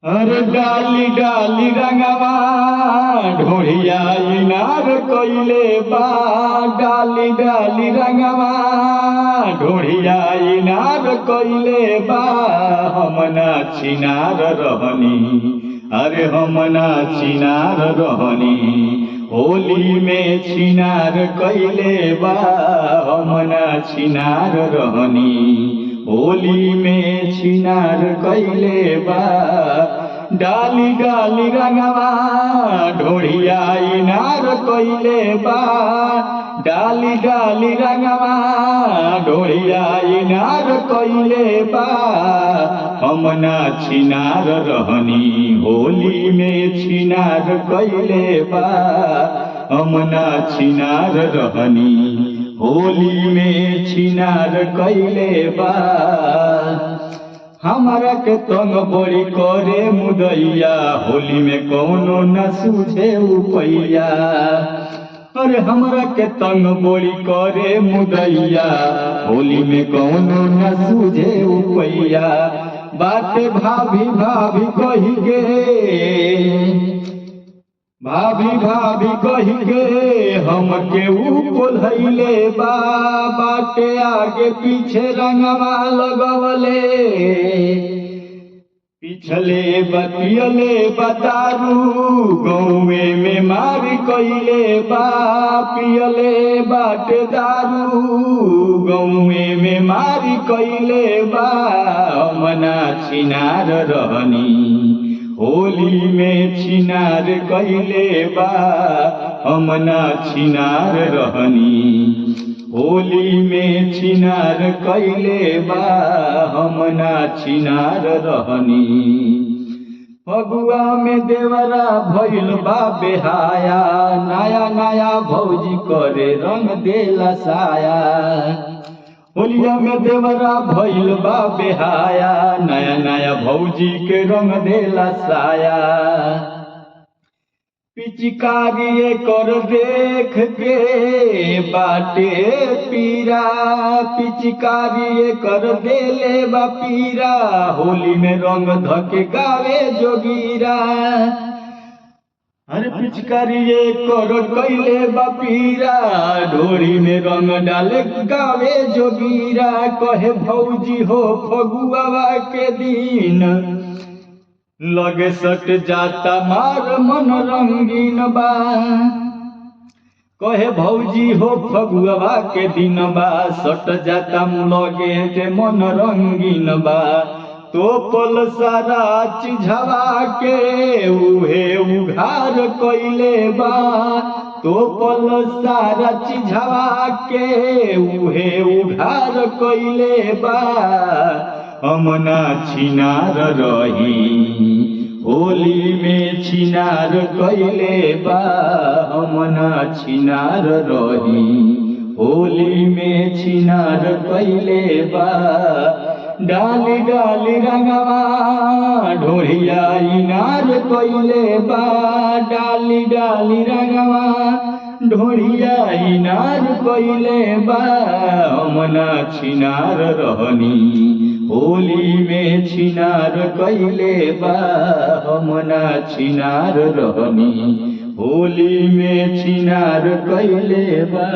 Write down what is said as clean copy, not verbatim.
अरे डाली डाली रंगवा ढोड़िया इनार कोइले बा। डाली डाली रंगवा ढोड़िया इनार कोइले बा। हमना छिनार रहनी, अरे हमना छिनार रहनी, होली में छिनार कोइले बा। हमना छिनार रहनी, होली में छिनार कोइले बा। डाली डाली रंगवा ढोड़िया इनार कोइले बा। डाली डाली रंगवा ढोड़िया इनार कोइले बा। हमना छिनार रहनी, होली में छिनार कोइले बा। हमना छिनार रहनी, होली में छिनार कोइले बा। हमारा के तंग बड़ी करे मुदैया, होली में कौनो न सूझे उपैया। अरे हमरा के तंग बड़ी करे मुदैया, होली में कौनो न सूझे उपैया। बाटे भाभी भाभी कही गे, भाभी भाभी कही गे हमके बोलैले बा। बाटे आगे पीछे रंगवा लगवले, पिछले बतियले बतारू गौवे में मार कइले बा। पियले बाटे दारू गौवे में मार कइले बा। हमना छिनार रहनी, होली में छिनार कइले बा। हमना छिनार रहनी, होली में छिनार कइले बा। हमना छिनार रहनी। फगुआ में देवरा भइल बा बेहाया, नया नया भौजी करे रंग देला साया। होलिया में देवरा भइल बा बेहाया, नया नया भौजी के रंग देला साया। पिचकारी कर देख के बाटे पीरा, पिचकारी कर देले बा पीरा। होली में रंग धके गावे जोगीरा। अरे पिचकारी कर कइले बा पीरा, ढोरी में रंग डाले गावे जोगीरा। कहे भौजी हो फगुआ के दिन, लगे सट जाता मार मन रंगीन बा। कहे भौजी हो फगुआ के दिन बा, सट जाता लगे जे मन रंगीन बा। तो पल सारा चिझवा के उहे उघार कइले बा। तो पल सारा चिझवा के उहे उघार कइले बा। हमना छिनार रही, होली में छिनार कइले बा। हमना छिनार रही, होली में छिनार कइले बा। डाली डाली रंगवा ढोड़िया इनार कइले बा। डाली डाली रंगवा ढोड़िया इनार कइले बा। हमना छिनार रहनी, होली में छिनार कइले बा। हमना छिनार रहनी, होली में छिनार कइले बा।